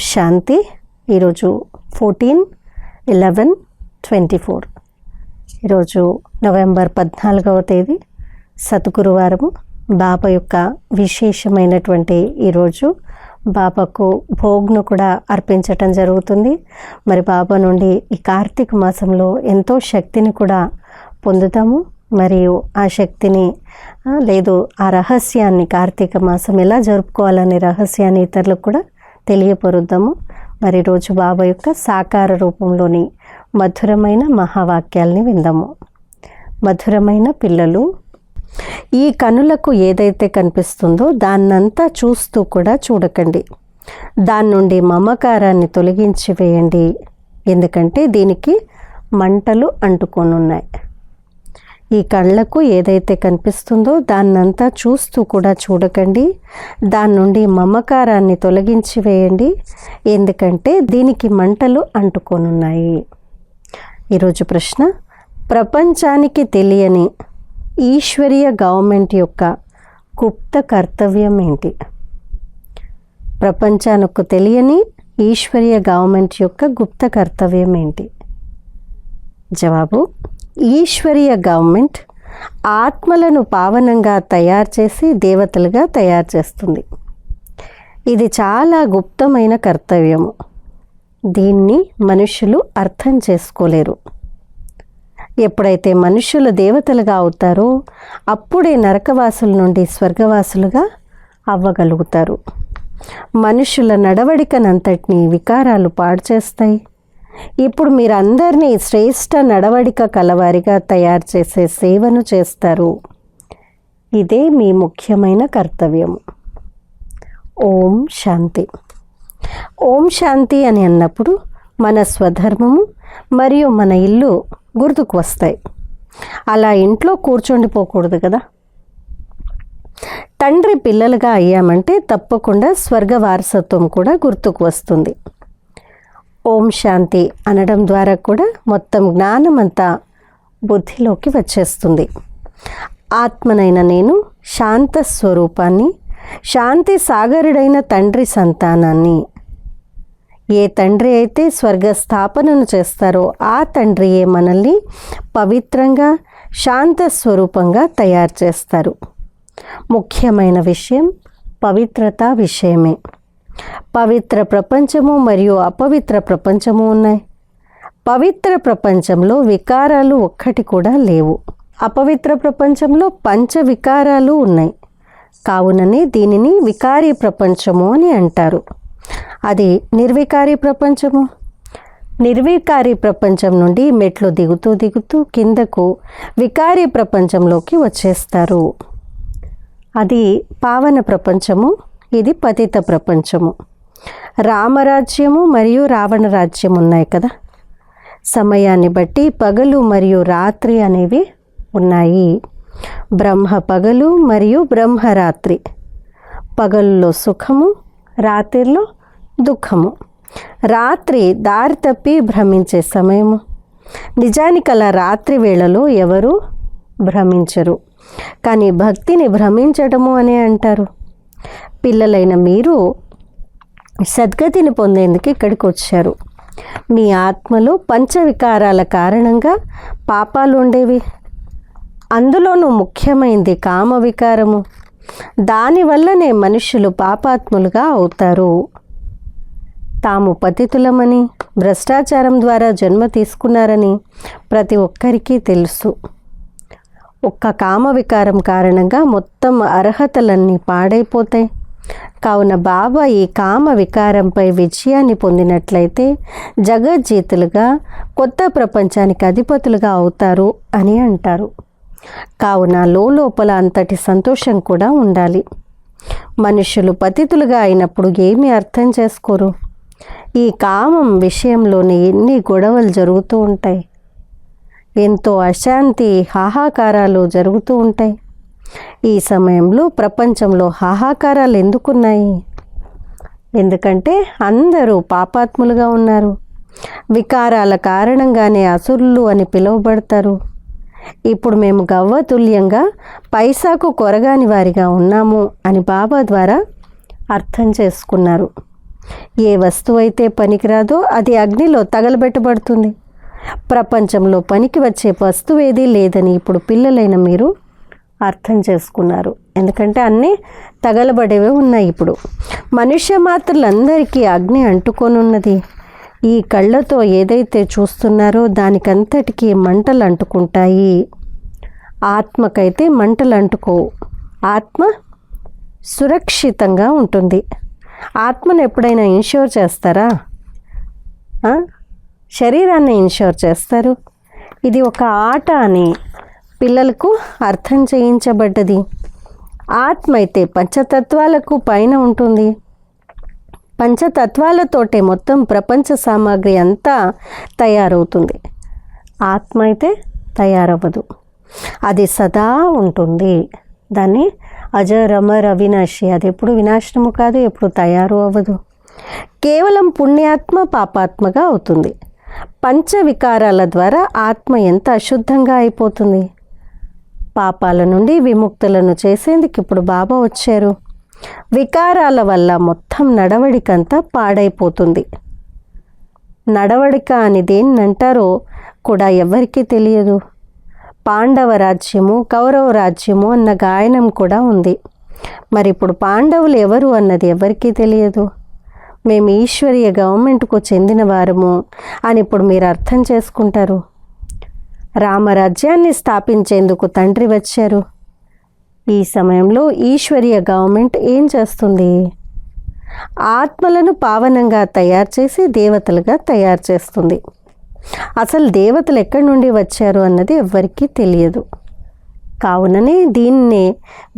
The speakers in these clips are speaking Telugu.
శాంతి. ఈరోజు 14/11/24. ఈరోజు నవంబర్ 14వ తేదీ సద్గురువారము. బాబా యొక్క విశేషమైనటువంటి ఈరోజు బాబాకు భోగ్ను కూడా అర్పించటం జరుగుతుంది. మరి బాబా నుండి ఈ కార్తీక మాసంలో ఎంతో శక్తిని కూడా పొందుతాము. మరియు ఆ శక్తిని లేదు ఆ రహస్యాన్ని, కార్తీక మాసం ఎలా జరుపుకోవాలనే రహస్యాన్ని ఇతరులకు కూడా తెలియపరుద్దాము. మరి రోజు బాబా యొక్క సాకార రూపంలోని మధురమైన మహావాక్యాల్ని విందాము. మధురమైన పిల్లలు, ఈ కనులకు ఏదైతే కనిపిస్తుందో దాన్నంతా చూస్తూ కూడా చూడకండి. దాని నుండి మమకారాన్ని తొలగించి వేయండి, ఎందుకంటే దీనికి మంటలు అంటుకొనున్నాయి. ఈ కళ్ళకు ఏదైతే కనిపిస్తుందో దాన్నంతా చూస్తూ కూడా చూడకండి. దాని నుండి మమకారాన్ని తొలగించి వేయండి, ఎందుకంటే దీనికి మంటలు అంటుకొనున్నాయి. ఈరోజు ప్రశ్న: ప్రపంచానికి తెలియని ఈశ్వరీయ గవర్నమెంట్ యొక్క గుప్త కర్తవ్యం ఏంటి? ప్రపంచానికి తెలియని ఈశ్వరీయ గవర్నమెంట్ యొక్క గుప్త కర్తవ్యం ఏంటి? జవాబు: ఈశ్వరీయ గవర్నమెంట్ ఆత్మలను పావనంగా తయారు చేసి దేవతలుగా తయారు చేస్తుంది. ఇది చాలా గుప్తమైన కర్తవ్యము. దీన్ని మనుషులు అర్థం చేసుకోలేరు. ఎప్పుడైతే మనుషులు దేవతలుగా అవుతారో అప్పుడే నరకవాసుల నుండి స్వర్గవాసులుగా అవ్వగలుగుతారు. మనుషుల నడవడికనంతటినీ వికారాలు పాడు చేస్తాయి. ఇప్పుడు మీరందరినీ శ్రేష్ఠ నడవడిక కలవారిగా తయారు చేసే సేవను చేస్తారు. ఇదే మీ ముఖ్యమైన కర్తవ్యము. ఓం శాంతి. ఓం శాంతి అని అన్నప్పుడు మన స్వధర్మము మరియు మన ఇల్లు గుర్తుకు వస్తాయి. అలా ఇంట్లో కూర్చొండిపోకూడదు కదా. తండ్రి పిల్లలుగా అయ్యామంటే తప్పకుండా స్వర్గ వారసత్వం కూడా గుర్తుకు వస్తుంది. ఓం శాంతి అనడం ద్వారా కూడా మొత్తం జ్ఞానం అంతా బుద్ధిలోకి వచ్చేస్తుంది. ఆత్మనైన నేను శాంత స్వరూపాన్ని, శాంతి సాగరుడైన తండ్రి సంతానాన్ని. ఏ తండ్రి అయితే స్వర్గ స్థాపనను చేస్తారో ఆ తండ్రియే మనల్ని పవిత్రంగా, శాంత స్వరూపంగా తయారు చేస్తారు. ముఖ్యమైన విషయం పవిత్రత విషయమే. పవిత్ర ప్రపంచము మరియు అపవిత్ర ప్రపంచము ఉన్నాయి. పవిత్ర ప్రపంచంలో వికారాలు ఒక్కటి కూడా లేవు. అపవిత్ర ప్రపంచంలో పంచ వికారాలు ఉన్నాయి. కావుననే దీనిని వికారీ ప్రపంచము అని అంటారు. అది నిర్వికారీ ప్రపంచము. నిర్వికారీ ప్రపంచం నుండి మెట్లు దిగుతూ దిగుతూ కిందకు వికారీ ప్రపంచంలోకి వచ్చేస్తారు. అది పావన ప్రపంచము, ఇది పతిత ప్రపంచము. రామరాజ్యము మరియు రావణ రాజ్యం ఉన్నాయి కదా. సమయాన్ని బట్టి పగలు మరియు రాత్రి అనేవి ఉన్నాయి. బ్రహ్మ పగలు మరియు బ్రహ్మ రాత్రి. పగలులో సుఖము, రాత్రిలో దుఃఖము. రాత్రి దారి తప్పి భ్రమించే సమయము. నిజానికి అలా రాత్రి వేళలో ఎవరు భ్రమించరు, కానీ భక్తిని భ్రమించడము అని అంటారు. పిల్లలైన మీరు సద్గతిని పొందేందుకు ఇక్కడికి వచ్చారు. మీ ఆత్మలో పంచవికారాల కారణంగా పాపాలు ఉండేవి. అందులోనూ ముఖ్యమైనది కామ వికారము. దానివల్లనే మనుషులు పాపాత్ములుగా అవుతారు. తాము పతితులమని, భ్రష్టాచారం ద్వారా జన్మ తీసుకున్నారని ప్రతి ఒక్కరికి తెలుసు. ఒక్క కామ వికారం కారణంగా మొత్తం అర్హతలన్నీ పాడైపోతాయి. కావున బాబా ఈ కామ వికారంపై విజయాన్ని పొందినట్లయితే జగజ్జీతులుగా, కొత్త ప్రపంచానికి అధిపతులుగా అవుతారు అని అంటారు. కావున లోపల అంతటి సంతోషం కూడా ఉండాలి. మనుషులు పతితులుగా అయినప్పుడు ఏమీ అర్థం చేసుకోరు. ఈ కామం విషయంలోనే ఎన్ని గొడవలు జరుగుతూ ఉంటాయి. ఎంతో అశాంతి, హాహాకారాలు జరుగుతూ ఉంటాయి. ఈ సమయంలో ప్రపంచంలో హాహాకారాలు ఎందుకున్నాయి? ఎందుకంటే అందరూ పాపాత్ములుగా ఉన్నారు. వికారాల కారణంగానే అసురులు అని పిలువబడతారు. ఇప్పుడు మేము గవ్వతుల్యంగా పైసాకు కొరగాని వారిగా ఉన్నాము అని బాబా ద్వారా అర్థం చేసుకున్నారు. ఏ వస్తువు అయితే పనికిరాదో అది అగ్నిలో తగలబెట్టబడుతుంది. ప్రపంచంలో పనికి వచ్చే వస్తువు ఏదీ లేదని ఇప్పుడు పిల్లలైన మీరు అర్థం చేసుకున్నారు. ఎందుకంటే అన్నీ తగలబడేవే ఉన్నాయి. ఇప్పుడు మనుష్య మాత్రులందరికీ అగ్ని అంటుకొనున్నది. ఈ కళ్ళతో ఏదైతే చూస్తున్నారో దానికంతటికీ మంటలు అంటుకుంటాయి. ఆత్మకైతే మంటలు అంటుకోవు. ఆత్మ సురక్షితంగా ఉంటుంది. ఆత్మను ఎప్పుడైనా ఇన్ష్యూర్ చేస్తారా? శరీరాన్ని ఇన్ష్యూర్ చేస్తారు. ఇది ఒక ఆట అని పిల్లలకు అర్థం చేయించబడ్డది. ఆత్మ అయితే పంచతత్వాలకు పైన ఉంటుంది. పంచతత్వాలతోటే మొత్తం ప్రపంచ సామాగ్రి అంతా తయారవుతుంది. ఆత్మ అయితే తయారవ్వదు. అది సదా ఉంటుంది. దాన్ని అజర్ అమర్ అవినాశి. అది ఎప్పుడు వినాశనము కాదు, ఎప్పుడు తయారు అవ్వదు. కేవలం పుణ్యాత్మ పాపాత్మగా అవుతుంది. పంచ వికారాల ద్వారా ఆత్మ ఎంత అశుద్ధంగా అయిపోతుంది. పాపాల నుండి విముక్తులను చేసేందుకు ఇప్పుడు బాబా వచ్చారు. వికారాల వల్ల మొత్తం నడవడికంతా పాడైపోతుంది. నడవడిక అని దేన్నంటారో కూడా ఎవరికీ తెలియదు. పాండవ రాజ్యము, కౌరవ రాజ్యము అన్న గాయనం కూడా ఉంది. మరి ఇప్పుడు పాండవులు ఎవరు అన్నది ఎవరికీ తెలియదు. మేము ఈశ్వరీయ గవర్నమెంట్కు చెందిన వారము అని ఇప్పుడు మీరు అర్థం చేసుకుంటారు. రామరాజ్యాన్ని స్థాపించేందుకు తండ్రి వచ్చారు. ఈ సమయంలో ఈశ్వరీయ గవర్నమెంట్ ఏం చేస్తుంది? ఆత్మలను పావనంగా తయారు చేసి దేవతలుగా తయారు చేస్తుంది. అసలు దేవతలు ఎక్కడి నుండి వచ్చారు అన్నది ఎవ్వరికీ తెలియదు. కావుననే దీన్నే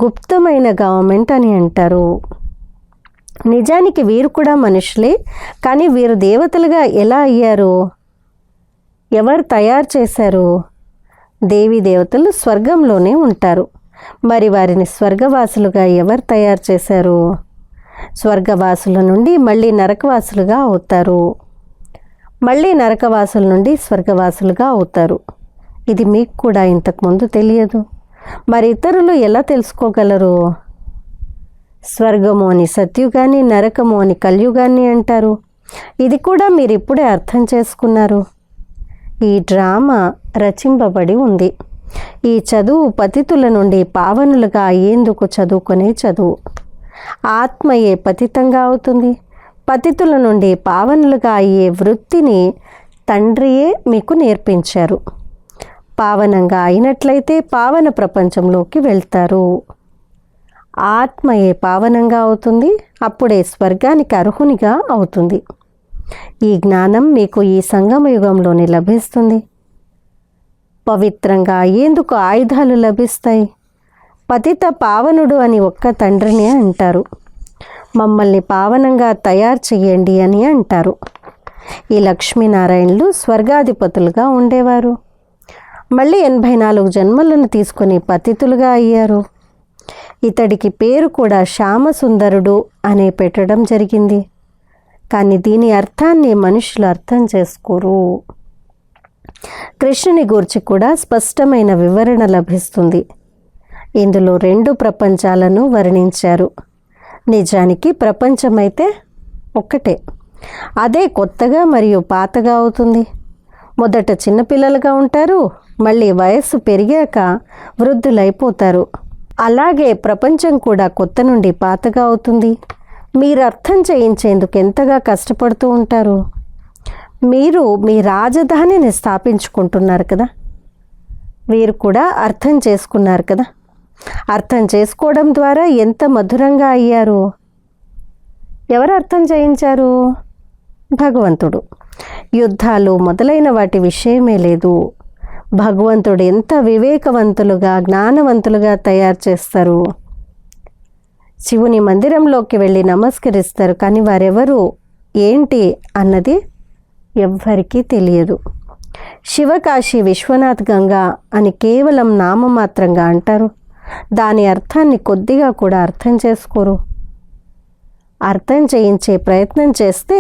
గుప్తమైన గవర్నమెంట్ అని అంటారు. నిజానికి వీరు కూడా మనుషులే, కానీ వీరు దేవతలుగా ఎలా అయ్యారు? ఎవరు తయారు చేశారు? దేవీ దేవతలు స్వర్గంలోనే ఉంటారు. మరి వారిని స్వర్గవాసులుగా ఎవరు తయారు చేశారు? స్వర్గవాసుల నుండి మళ్ళీ నరకవాసులుగా అవుతారు. మళ్ళీ నరకవాసుల నుండి స్వర్గవాసులుగా అవుతారు. ఇది మీకు కూడా ఇంతకుముందు తెలియదు. మరి ఇతరులు ఎలా తెలుసుకోగలరు? స్వర్గము అని సత్యుగాన్ని, నరకము అని కల్యుగాన్ని అంటారు. ఇది కూడా మీరు ఇప్పుడే అర్థం చేసుకున్నారు. ఈ డ్రామా రచింపబడి ఉంది. ఈ చదువు పతితుల నుండి పావనులుగా అయ్యేందుకు చదువుకునే చదువు. ఆత్మయే పతితంగా అవుతుంది. పతితుల నుండి పావనులుగా అయ్యే వృత్తిని తండ్రియే మీకు నేర్పించారు. పావనంగా అయినట్లయితే పావన ప్రపంచంలోకి వెళ్తారు. ఆత్మయే పావనంగా అవుతుంది. అప్పుడే స్వర్గానికి అర్హునిగా అవుతుంది. ఈ జ్ఞానం మీకు ఈ సంగమ యుగంలోనే లభిస్తుంది. పవిత్రంగా అయ్యేందుకు ఆయుధాలు లభిస్తాయి. పతిత పావనుడు అని ఒక్క తండ్రిని అంటారు. మమ్మల్ని పావనంగా తయారు చేయండి అని అంటారు. ఈ లక్ష్మీనారాయణులు స్వర్గాధిపతులుగా ఉండేవారు. మళ్ళీ 84 జన్మలను తీసుకొని పతితులుగా అయ్యారు. ఇతడికి పేరు కూడా శ్యామసుందరుడు అనే పెట్టడం జరిగింది. కానీ దీని అర్థాన్ని మనుషులు అర్థం చేసుకోరు. కృష్ణుని గూర్చి కూడా స్పష్టమైన వివరణ లభిస్తుంది. ఇందులో 2 ప్రపంచాలను వర్ణించారు. నిజానికి ప్రపంచమైతే ఒక్కటే. అదే కొత్తగా మరియు పాతగా అవుతుంది. మొదట చిన్నపిల్లలుగా ఉంటారు, మళ్ళీ వయస్సు పెరిగాక వృద్ధులైపోతారు. అలాగే ప్రపంచం కూడా కొత్త నుండి పాతగా అవుతుంది. మీరు అర్థం చేయించేందుకు ఎంతగా కష్టపడుతూ ఉంటారు. మీరు మీ రాజధానిని స్థాపించుకుంటున్నారు కదా. వీరు కూడా అర్థం చేసుకున్నారు కదా. అర్థం చేసుకోవడం ద్వారా ఎంత మధురంగా అయ్యారు. ఎవరు అర్థం చేయించారు? భగవంతుడు. యుద్ధాలు మొదలైన వాటి విషయమే లేదు. భగవంతుడు ఎంత వివేకవంతులుగా, జ్ఞానవంతులుగా తయారు చేస్తారు. శివుని మందిరంలోకి వెళ్ళి నమస్కరిస్తారు, కానీ వారెవరు ఏంటి అన్నది ఎవ్వరికీ తెలియదు. శివకాశి విశ్వనాథ్ గంగా అని కేవలం నామమాత్రంగా అంటారు. దాని అర్థాన్ని కొద్దిగా కూడా అర్థం చేసుకోరు. అర్థం చేయించే ప్రయత్నం చేస్తే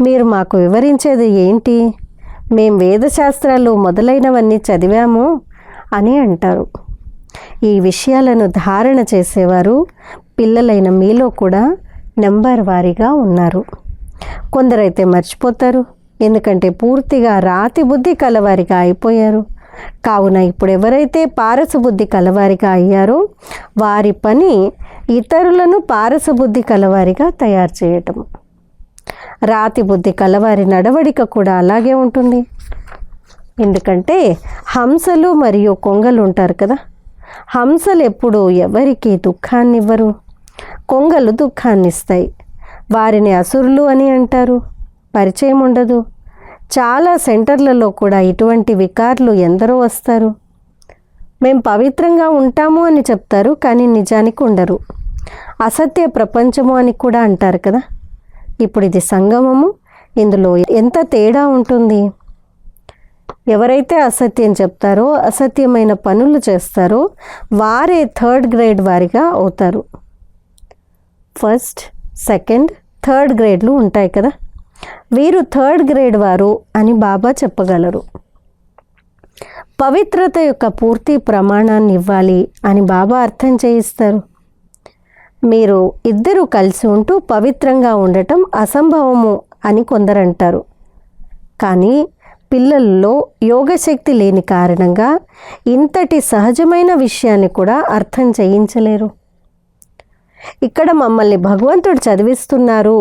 మీరు మాకు వివరించేది ఏంటి? మేం వేదశాస్త్రాలు మొదలైనవన్నీ చదివాము అని అంటారు. ఈ విషయాలను ధారణ చేసేవారు పిల్లలైన మీలో కూడా నెంబర్ వారీగా ఉన్నారు. కొందరైతే మర్చిపోతారు, ఎందుకంటే పూర్తిగా రాతి బుద్ధి కలవారిగా అయిపోయారు. కావున ఇప్పుడు ఎవరైతే పారసబుద్ధి కలవారిగా అయ్యారో వారి పని ఇతరులను పారసబుద్ధి కలవారిగా తయారు చేయటం. రాతి బుద్ధి కలవారి నడవడిక కూడా అలాగే ఉంటుంది. ఎందుకంటే హంసలు మరియు కొంగలు ఉంటారు కదా. హంసలు ఎప్పుడు ఎవరికి దుఃఖాన్ని ఇవ్వరు, కొంగలు దుఃఖాన్ని ఇస్తాయి. వారిని అసురులు అని అంటారు, పరిచయం ఉండదు. చాలా సెంటర్లలో కూడా ఇటువంటి వికారులు ఎందరో వస్తారు. మేము పవిత్రంగా ఉంటాము అని చెప్తారు, కానీ నిజానికి ఉండరు. అసత్య ప్రపంచము అని కూడా అంటారు కదా. ఇప్పుడు ఇది సంగమము, ఇందులో ఎంత తేడా ఉంటుంది. ఎవరైతే అసత్యం చెప్తారో, అసత్యమైన పనులు చేస్తారో వారే 3rd గ్రేడ్ వారిగా అవుతారు. 1st, 2nd, 3rd గ్రేడ్లు ఉంటాయి కదా. వీరు 3rd గ్రేడ్ వారు అని బాబా చెప్పగలరు. పవిత్రత యొక్క పూర్తి ప్రమాణాన్ని ఇవ్వాలి అని బాబా అర్థం చేయిస్తారు. మీరు ఇద్దరు కలిసి ఉంటూ పవిత్రంగా ఉండటం అసంభవము అని కొందరంటారు. కానీ పిల్లల్లో యోగశక్తి లేని కారణంగా ఇంతటి సహజమైన విషయాన్ని కూడా అర్థం చేయించలేరు. ఇక్కడ మమ్మల్ని భగవంతుడు చదివిస్తున్నారు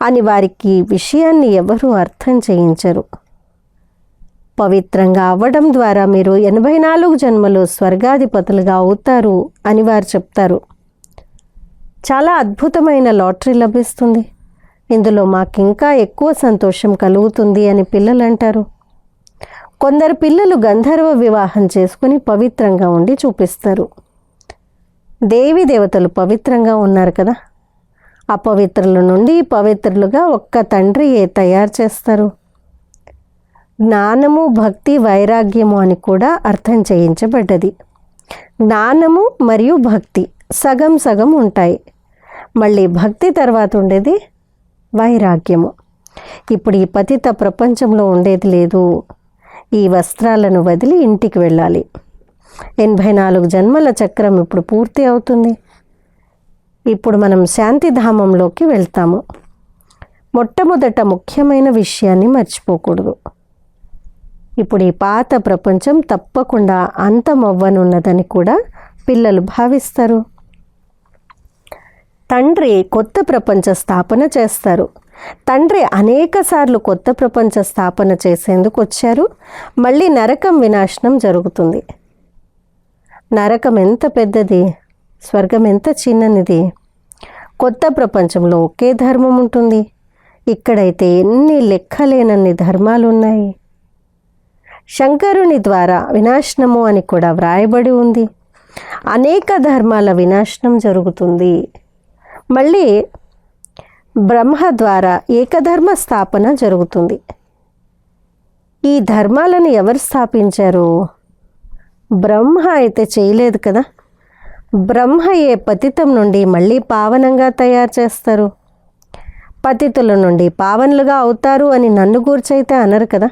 అని వారికి విషయాన్ని ఎవరూ అర్థం చేయించరు. పవిత్రంగా అవ్వడం ద్వారా మీరు 84 జన్మలు స్వర్గాధిపతులుగా అవుతారు అని వారు చెప్తారు. చాలా అద్భుతమైన లాటరీ లభిస్తుంది, ఇందులో మాకింకా ఎక్కువ సంతోషం కలుగుతుంది అని పిల్లలు అంటారు. కొందరు పిల్లలు గంధర్వ వివాహం చేసుకుని పవిత్రంగా ఉండి చూపిస్తారు. దేవి దేవతలు పవిత్రంగా ఉన్నారు కదా. అపవిత్రుల నుండి పవిత్రులుగా ఒక్క తండ్రియే తయారు చేస్తారు. జ్ఞానము, భక్తి, వైరాగ్యము అని కూడా అర్థం చేయించబడ్డది. జ్ఞానము మరియు భక్తి సగం సగం ఉంటాయి. మళ్ళీ భక్తి తర్వాత ఉండేది వైరాగ్యము. ఇప్పుడు ఈ పతిత ప్రపంచంలో ఉండేది లేదు. ఈ వస్త్రాలను వదిలి ఇంటికి వెళ్ళాలి. 84 జన్మల చక్రం ఇప్పుడు పూర్తి అవుతుంది. ఇప్పుడు మనం శాంతిధామంలోకి వెళ్తాము. మొట్టమొదట ముఖ్యమైన విషయాన్ని మర్చిపోకూడదు. ఇప్పుడు ఈ పాత ప్రపంచం తప్పకుండా అంతమవ్వనున్నదని కూడా పిల్లలు భావిస్తారు. తండ్రి కొత్త ప్రపంచ స్థాపన చేస్తారు. తండ్రి అనేకసార్లు కొత్త ప్రపంచ స్థాపన చేసేందుకు వచ్చారు. మళ్ళీ నరకం వినాశనం జరుగుతుంది. నరకం ఎంత పెద్దది, స్వర్గం ఎంత చిన్ననిది. కొత్త ప్రపంచంలో ఒకే ధర్మం ఉంటుంది. ఇక్కడైతే ఎన్ని లెక్కలేనన్ని ధర్మాలు ఉన్నాయి. శంకరుని ద్వారా వినాశనము అని కూడా వ్రాయబడి ఉంది. అనేక ధర్మాల వినాశనం జరుగుతుంది. మళ్ళీ బ్రహ్మ ద్వారా ఏకధర్మ స్థాపన జరుగుతుంది. ఈ ధర్మాలను ఎవరు స్థాపించారు? బ్రహ్మ అయితే చేయలేదు కదా. బ్రహ్మయే పతితం నుండి మళ్ళీ పావనంగా తయారు చేస్తారు. పతితుల నుండి పావనులుగా అవుతారు అని నన్ను గురించైతే అనరు కదా.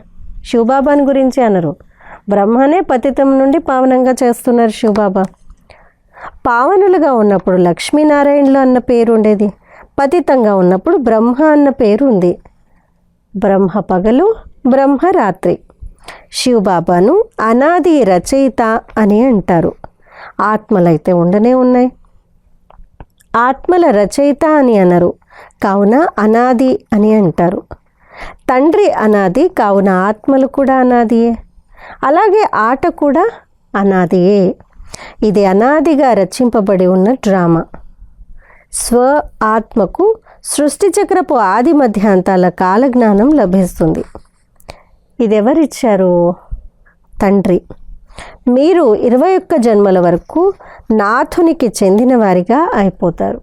శివబాబాని గురించి అనరు. బ్రహ్మనే పతితం నుండి పావనంగా చేస్తున్నారు శివబాబా. పావనులుగా ఉన్నప్పుడు లక్ష్మీనారాయణులు అన్న పేరు ఉండేది. పతితంగా ఉన్నప్పుడు బ్రహ్మ అన్న పేరు ఉంది. బ్రహ్మ పగలు, బ్రహ్మ రాత్రి. శివబాబాను అనాది రచయిత అని అంటారు. ఆత్మలైతే ఉండనే ఉన్నాయి. ఆత్మల రచయిత అని అనరు, కావున అనాది అని అంటారు. తండ్రి అనాది, కావున ఆత్మలు కూడా అనాదియే. అలాగే ఆట కూడా అనాదియే. ఇది అనాదిగా రచింపబడి ఉన్న డ్రామా. స్వ ఆత్మకు సృష్టి చక్రపు ఆది మధ్యాంతాల కాలజ్ఞానం లభిస్తుంది. ఇది ఎవరిచ్చారు? తండ్రి. మీరు 21 జన్మల వరకు నాథునికి చెందిన వారిగా అయిపోతారు.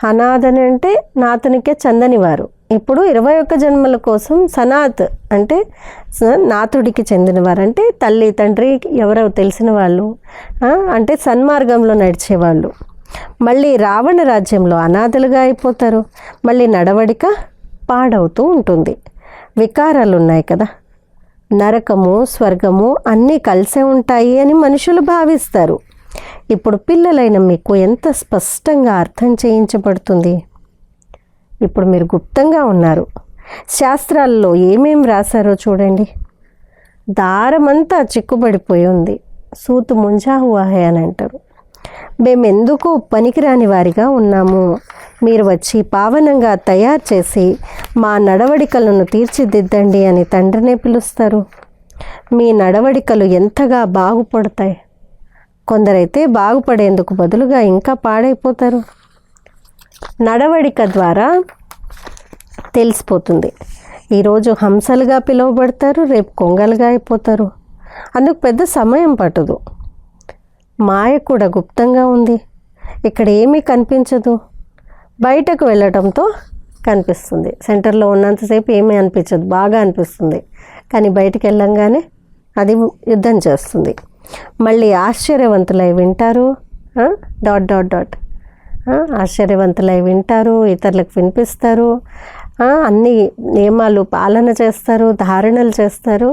అనాథని అంటే నాథునికే చెందని వారు. ఇప్పుడు 21 జన్మల కోసం సనాత్ అంటే నాథుడికి చెందినవారు, అంటే తల్లి తండ్రి ఎవరో తెలిసిన వాళ్ళు, అంటే సన్మార్గంలో నడిచేవాళ్ళు. మళ్ళీ రావణ రాజ్యంలో అనాథలుగా అయిపోతారు. మళ్ళీ నడవడిక పాడవుతూ ఉంటుంది. వికారాలు ఉన్నాయి కదా. నరకము, స్వర్గము అన్నీ కలిసే ఉంటాయి అని మనుషులు భావిస్తారు. ఇప్పుడు పిల్లలైన మీకు ఎంత స్పష్టంగా అర్థం చేయించబడుతుంది. ఇప్పుడు మీరు గుప్తంగా ఉన్నారు. శాస్త్రాల్లో ఏమేం రాశారో చూడండి. దారమంతా చిక్కుబడిపోయి ఉంది, సూతు ముంజా హువా హై అని అంటారు. మేమెందుకు పనికిరాని వారిగా ఉన్నాము, మీరు వచ్చి పావనంగా తయారు చేసి మా నడవడికలను తీర్చిదిద్దండి అని తండ్రినే పిలుస్తారు. మీ నడవడికలు ఎంతగా బాగుపడతాయి. కొందరైతే బాగుపడేందుకు బదులుగా ఇంకా పాడైపోతారు. నడవడిక ద్వారా తెలిసిపోతుంది. ఈరోజు హంసలుగా పిలువబడతారు, రేపు కొంగలుగా అయిపోతారు. అందుకు పెద్ద సమయం పట్టదు. మాయ కూడా గుప్తంగా ఉంది. ఇక్కడ ఏమీ కనిపించదు, బయటకు వెళ్ళటంతో కనిపిస్తుంది. సెంటర్లో ఉన్నంతసేపు ఏమీ అనిపించదు, బాగా అనిపిస్తుంది. కానీ బయటికి వెళ్ళంగానే అది యుద్ధం చేస్తుంది. మళ్ళీ ఆశ్చర్యవంతులై వింటారు, డాట్ డాట్ డాట్ ఆశ్చర్యవంతులై వింటారు, ఇతరులకు వినిపిస్తారు, అన్ని నియమాలు పాలన చేస్తారు, ధారణలు చేస్తారు.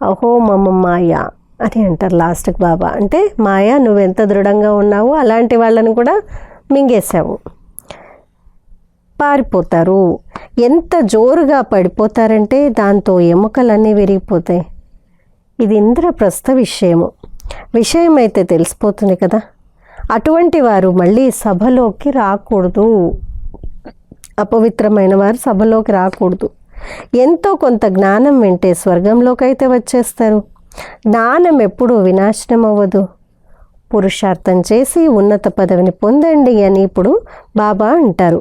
అహో మమ్మ మాయ అని అంటారు లాస్ట్కి బాబా. అంటే మాయ నువ్వెంత దృఢంగా ఉన్నావు అలాంటి వాళ్ళని కూడా మింగేశావు. పారిపోతారు. ఎంత జోరుగా పడిపోతారంటే దాంతో ఎముకలన్నీ విరిగిపోతాయి. ఇది ఇంద్రప్రస్థ విషయం అయితే తెలిసిపోతుంది కదా. అటువంటి వారు మళ్ళీ సభలోకి రాకూడదు. అపవిత్రమైన వారు సభలోకి రాకూడదు. ఎంతో కొంత జ్ఞానం వింటే స్వర్గంలోకి అయితే వచ్చేస్తారు. జ్ఞానం ఎప్పుడూ వినాశనం అవ్వదు. పురుషార్థం చేసి ఉన్నత పదవిని పొందండి అని ఇప్పుడు బాబా అంటారు.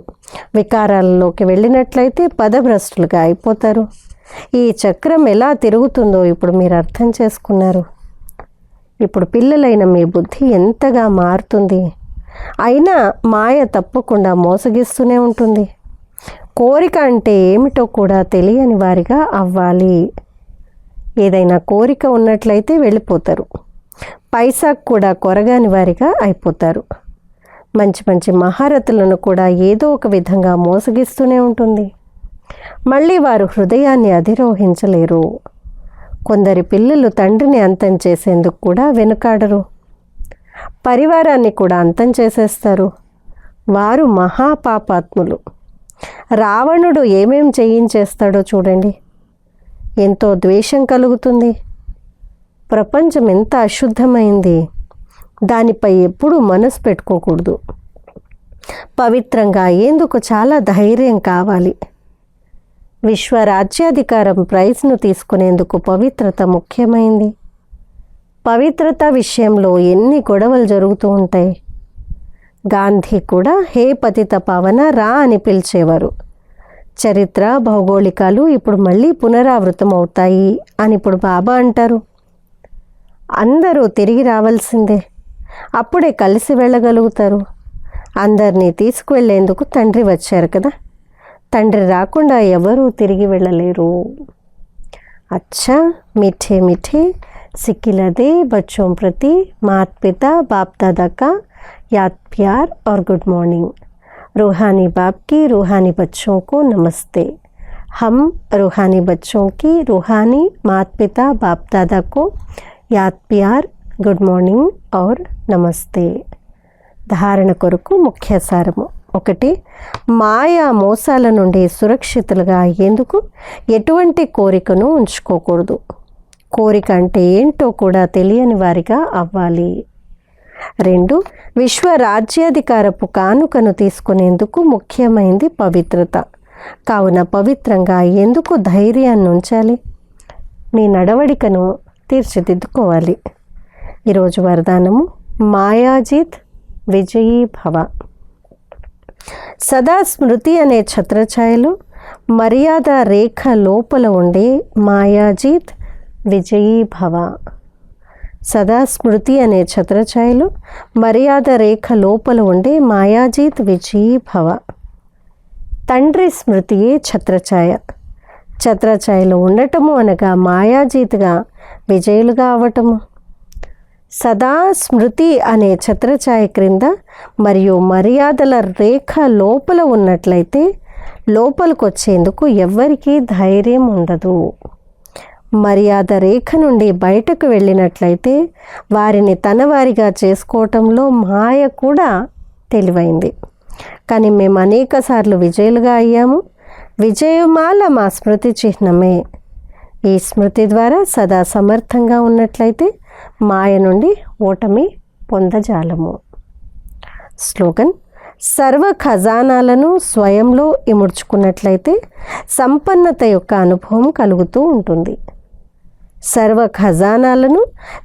వికారాలలోకి వెళ్ళినట్లయితే పదభ్రష్టులుగా అయిపోతారు. ఈ చక్రం ఎలా తిరుగుతుందో ఇప్పుడు మీరు అర్థం చేసుకున్నారు. ఇప్పుడు పిల్లలైన మీ బుద్ధి ఎంతగా మారుతుంది. అయినా మాయ తప్పకుండా మోసగిస్తూనే ఉంటుంది. కోరిక అంటే ఏమిటో కూడా తెలియని వారిగా అవ్వాలి. ఏదైనా కోరిక ఉన్నట్లయితే వెళ్ళిపోతారు. పైసాకు కూడా కొరగాని వారిగా అయిపోతారు. మంచి మంచి మహారథులను కూడా ఏదో ఒక విధంగా మోసగిస్తూనే ఉంటుంది. మళ్ళీ వారు హృదయాన్ని అధిరోహించలేరు. కొందరి పిల్లలు తండ్రిని అంతం చేసేందుకు కూడా వెనుకాడరు. పరివారాన్ని కూడా అంతం చేసేస్తారు. వారు మహాపాపాత్ములు. రావణుడు ఏమేం చేయించేస్తాడో చూడండి. ఎంతో ద్వేషం కలుగుతుంది. ప్రపంచం ఎంత అశుద్ధమైంది. దానిపై ఎప్పుడూ మనసు పెట్టుకోకూడదు. పవిత్రంగా అయ్యేందుకు చాలా ధైర్యం కావాలి. విశ్వరాజ్యాధికారం ప్రైజ్ను తీసుకునేందుకు పవిత్రత ముఖ్యమైంది. పవిత్రత విషయంలో ఎన్ని గొడవలు జరుగుతూ ఉంటాయి. గాంధీ కూడా హే పతిత పావన రా అని పిలిచేవారు. చరిత్ర భౌగోళికాలు ఇప్పుడు మళ్ళీ పునరావృతం అవుతాయి అని ఇప్పుడు బాబా అంటారు. అందరూ తిరిగి రావాల్సిందే. అప్పుడే కలిసి వెళ్ళగలుగుతారు. అందరినీ తీసుకువెళ్ళేందుకు తండ్రి వచ్చారు కదా. తండ్రి రాకుండా ఎవరూ తిరిగి వెళ్ళలేరు. అచ్చా మీఠే మీఠే సిక్కిలదే బచ్చోं प्रति मात पिता बाप दादा का याद प्यार और गुड मॉर्निंग. रूहानी बाप की रूहानी बच्चों को नमस्ते. हम रूहानी बच्चों की रूहानी मात पिता बाप दादा को याद प्यार गुड मॉर्निंग और नमस्ते. ధారణ కొరకు ముఖ్య సారము. 1. మాయా మోసాల నుండి సురక్షితులుగా అయ్యేందుకు ఎటువంటి కోరికను ఉంచుకోకూడదు. కోరిక అంటే ఏంటో కూడా తెలియని వారిగా అవ్వాలి. 2. విశ్వ రాజ్యాధికారపు కానుకను తీసుకునేందుకు ముఖ్యమైనది పవిత్రత. కావున పవిత్రంగా అయ్యేందుకు ధైర్యాన్ని ఉంచాలి. మీ నడవడికను తీర్చిదిద్దుకోవాలి. ఈరోజు వరదానము మాయాజిత్ విజయీ భవ. సదా స్మృతి అనే ఛత్రఛాయలు మర్యాద రేఖ లోపల ఉండే మాయాజిత్ విజయీ భవ. సదా స్మృతి అనే ఛత్రఛాయలు మర్యాద రేఖ లోపల ఉండే మాయాజిత్ విజయీ భవ. తండ్రి స్మృతియే ఛత్రఛాయ. ఛత్రఛాయలో ఉండటము అనగా మాయాజీత్గా విజయులుగా అవ్వటము. సదా స్మృతి అనే ఛత్రఛాయ క్రింద మరియు మర్యాదల రేఖ లోపల ఉన్నట్లయితే లోపలికి వచ్చేందుకు ఎవ్వరికీ ధైర్యం ఉండదు. మర్యాద రేఖ నుండి బయటకు వెళ్ళినట్లయితే వారిని తనవారిగా చేసుకోవటంలో మాయ కూడా తెలివైంది. కానీ మేము అనేక సార్లు విజయులుగా అయ్యాము. విజయమాల మా స్మృతి చిహ్నమే. ఈ స్మృతి ద్వారా సదా సమర్థంగా ఉన్నట్లయితే మాయ నుండి ఓటమి పొందజాలము. స్లోగన్: సర్వ ఖజానాలను స్వయంలో ఇముడ్చుకున్నట్లయితే సంపన్నత యొక్క అనుభవం కలుగుతూ ఉంటుంది. సర్వ ఖజానాలను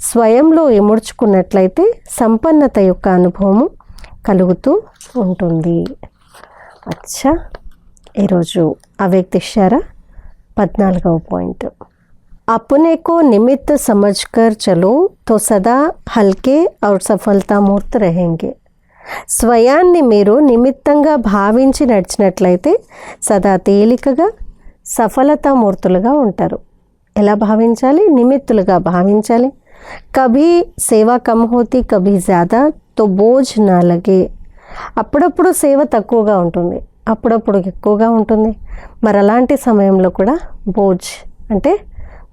స్వయంలో ఇముడ్చుకున్నట్లయితే సంపన్నత యొక్క అనుభవము కలుగుతూ ఉంటుంది. అచ్చా, ఈరోజు అవ్యక్త ఇషారా 14వ పాయింట్. अपने को निमित्त समझकर चलो तो सदा हल्के और सफलतामूर्त रहेंगे. స్వయాన్ని మీరు నిమిత్తంగా భావించి నడిచినట్లయితే సదా తేలికగా సఫలతామూర్తులుగా ఉంటారు. ఎలా భావించాలి? నిమిత్తులుగా భావించాలి. కభీ సేవా కమ్ హోతి కభీ జ్యాదా తో బోజ్ నా లగే. అప్పుడప్పుడు సేవ తక్కువగా ఉంటుంది, అప్పుడప్పుడు ఎక్కువగా ఉంటుంది. మరి అలాంటి సమయంలో కూడా బోజ్ అంటే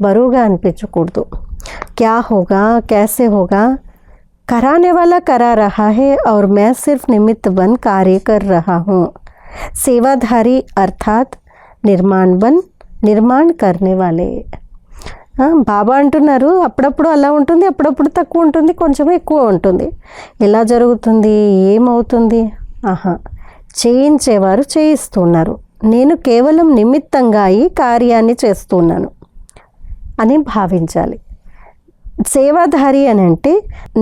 బరువుగా అనిపించకూడదు. క్యా హోగా कैसे होगा, कराने वाला करा रहा है और मैं सिर्फ निमित्त बन कार्य कर रहा हूँ. सेवाधारी अर्थात निर्माण बन निर्माण करने वाले. బాబా అంటున్నారు అప్పుడప్పుడు అలా ఉంటుంది, అప్పుడప్పుడు తక్కువ ఉంటుంది, కొంచెం ఎక్కువ ఉంటుంది. ఎలా జరుగుతుంది? ఏమవుతుంది? చేయించేవారు చేయిస్తున్నారు, నేను కేవలం నిమిత్తంగా ఈ కార్యాన్ని చేస్తున్నాను అని భావించాలి. సేవాధారి అని అంటే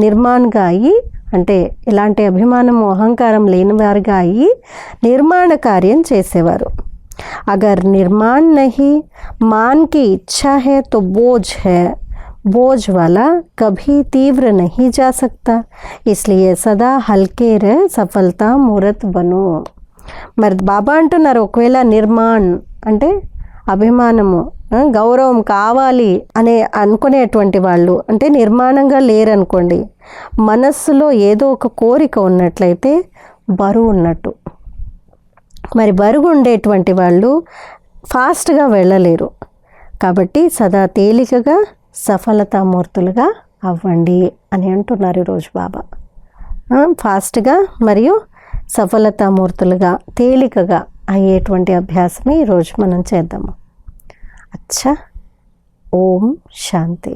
నిర్మాణగా అయ్యి, అంటే ఇలాంటి అభిమానము అహంకారం లేని వారిగా అయ్యి నిర్మాణ కార్యం చేసేవారు. अगर निर्माण नहीं, मान की इच्छा है तो बोझ है, बोझ वाला कभी तीव्र नहीं जा सकता. इसलिए सदा हल्के रह सफलता मूर्त बनो. మరి బాబా అంటున్నారు ఒకవేళ నిర్మాణ్ అంటే అభిమానము గౌరవం కావాలి అనే అనుకునేటువంటి వాళ్ళు, అంటే నిర్మాణంగా లేరనుకోండి, మనస్సులో ఏదో ఒక కోరిక ఉన్నట్లయితే బరువు ఉన్నట్టు. మరి బరువు ఉండేటువంటి వాళ్ళు ఫాస్ట్గా వెళ్ళలేరు. కాబట్టి సదా తేలికగా సఫలతామూర్తులుగా అవ్వండి అని అంటున్నారు ఈరోజు బాబా. ఫాస్ట్గా మరియు సఫలతామూర్తులుగా తేలికగా అయ్యేటువంటి అభ్యాసమే ఈరోజు మనం చేద్దాము. అచ్చా, ఓం శాంతి.